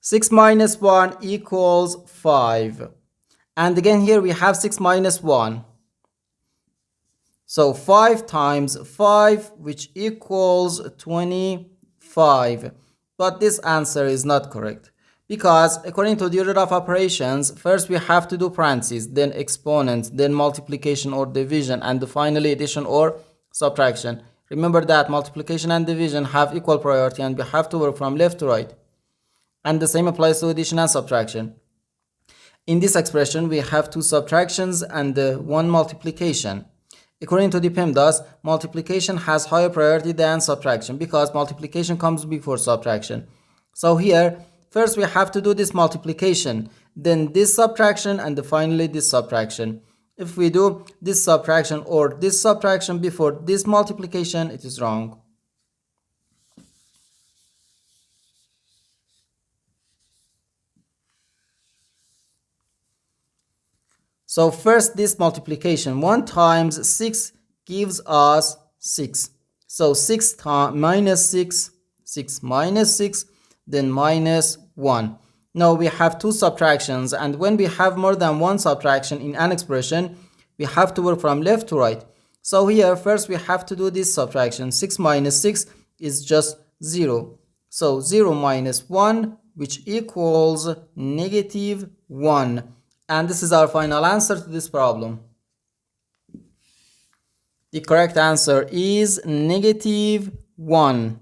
6 minus 1 equals 5. And again here we have 6 minus 1. So 5 times 5, which equals 25. But this answer is not correct, because according to the order of operations, first we have to do parentheses, then exponents, then multiplication or division, and finally addition or subtraction. Remember that multiplication and division have equal priority and we have to work from left to right. And the same applies to addition and subtraction. In this expression, we have two subtractions and one multiplication. According to the PEMDAS, multiplication has higher priority than subtraction because multiplication comes before subtraction. So here, first we have to do this multiplication, then this subtraction, and finally this subtraction. If we do this subtraction or this subtraction before this multiplication, it is wrong. So first this multiplication, 1 times 6 gives us 6. So 6 minus 6, 6 minus 6, then minus 1. Now we have two subtractions, and when we have more than one subtraction in an expression, we have to work from left to right. So here first we have to do this subtraction. 6 minus 6 is just 0. So 0 minus 1, which equals negative 1. And this is our final answer to this problem. The correct answer is negative 1.